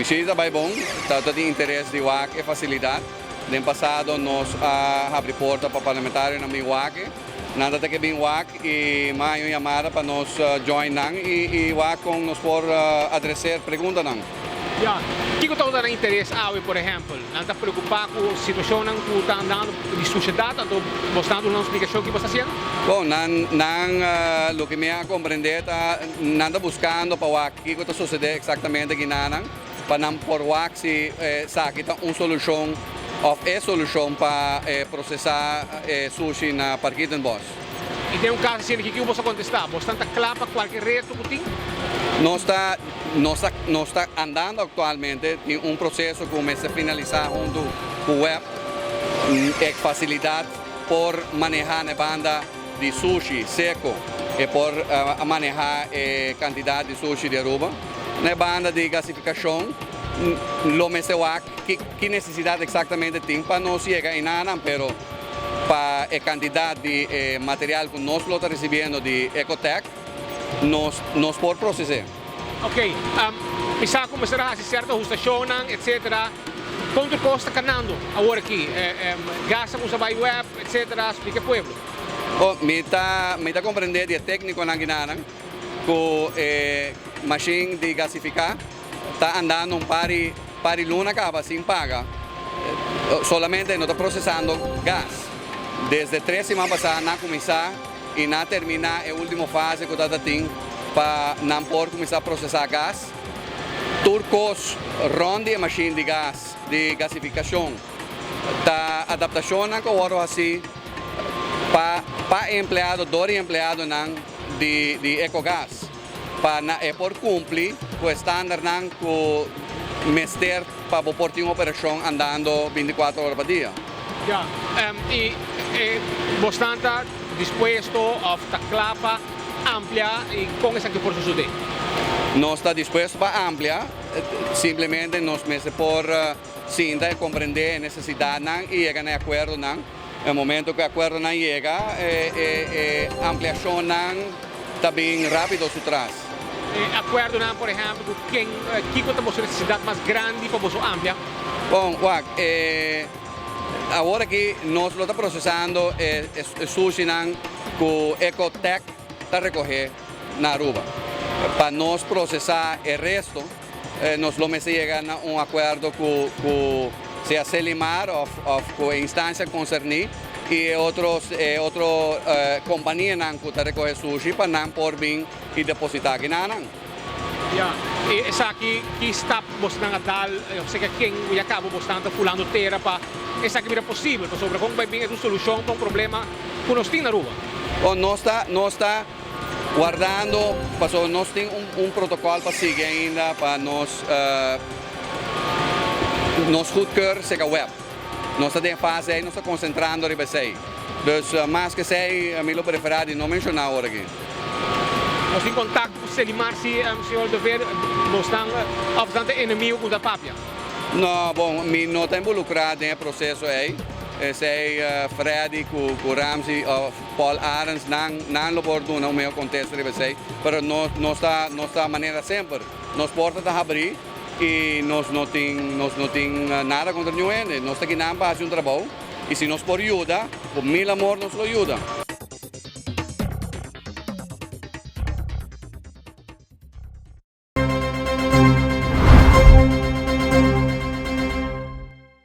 Bisita vai bom, tanto de interesse de WAC e facilidade. No passado, nós abrimos porta para parlamentares na minha WAC. Nada de que bem WAC e mais uma chamada para nós join e WAC com nos por adressar perguntas não. Ja, kijk wat er interesse aan, por exemplo, não está preocupado com a situação que está andando de sociedade, então você está dando uma explicação que você está fazendo? Bom, o que me ha compreender não está buscando para WAC que está sucedendo exatamente aqui não, para não por WAC se sabe uma solução ou é solução para processar sushi na Parquita Boss. E tem caso assim que você contestar, você está claro para qualquer reto que tem? Nós está andando atualmente em processo que começa a finalizar junto com o web, é facilidade por manejar a banda de sushi seco e por manejar a quantidade de sushi de Aruba. Na banda de gasificação, lo mesmo que necessidade exatamente tem para não chegar em nada, pero para a quantidade de material que nós estamos recebendo de Ecotec, nós por processar. Ok, bisa começará a certa ajustação, etc. Quanto custa canando agora aqui? Gasta com o web, etc. Explica ao povo. Me está compreendendo de técnico na Guiana, com machine de gasificar, está andando pari luna acaba sem paga. Solamente não está processando gás. Desde 3 semanas passadas, não começar e não terminar a última fase que está tendo para não poder começar a processar gás. Turcos ronde a machine de gás, de gasificação. A adaptação que eu assim para empregado, dois empregados de ecogás. Para por cumprir com o estándar que o mestre para pôr uma operação andando 24 horas por dia. Ja, e você está disposto a estar claro para ampliar e com essa que por suceder? Nós estamos dispostos para ampliar, simplesmente nós mesmos por sinta e compreender a necessidade e chegar a acordo. No momento que o acordo não chega, a ampliação está bem rápido por trás. Acordo, por exemplo, que temos necessidade mais grande para você ampliar? Bom, agora que nós estamos processando o sushi que o Ecotec está recolhendo na Aruba. Para nós processar o resto, nós vamos chegar a um acordo com a Selimar, com a instância concernida, e outra companhia que está recolhendo sushi para não por vir e depositar aqui na Ja, e essa aqui que está mostrando a dar, eu sei que quem acaba mostrando fulano terra para essa que vira possível, para sobre como vai vir uma solução para um problema que nós temos na rua. Nós está guardando, nós temos protocolo para seguir ainda para nós goedkeuren a web. Nós estamos em fase aí, nós estamos concentrando em isso. Então, mais que sei, eu prefiro não mencionar agora aqui. Nós temos contato com o Selimar, se o senhor dever, nós estamos bastante inimigo com a papia. Não, bom, eu não estou involucrado no processo aí. Sei Freddy, com Ramsey, Paul Arens, não oportuno no meu contexto, mas nós estamos de maneira sempre. Nós portas a abrir e nós não temos nada contra ninguém. Nós estamos aqui para fazer trabalho e se nós por ajuda, por mil amor, nos ajuda.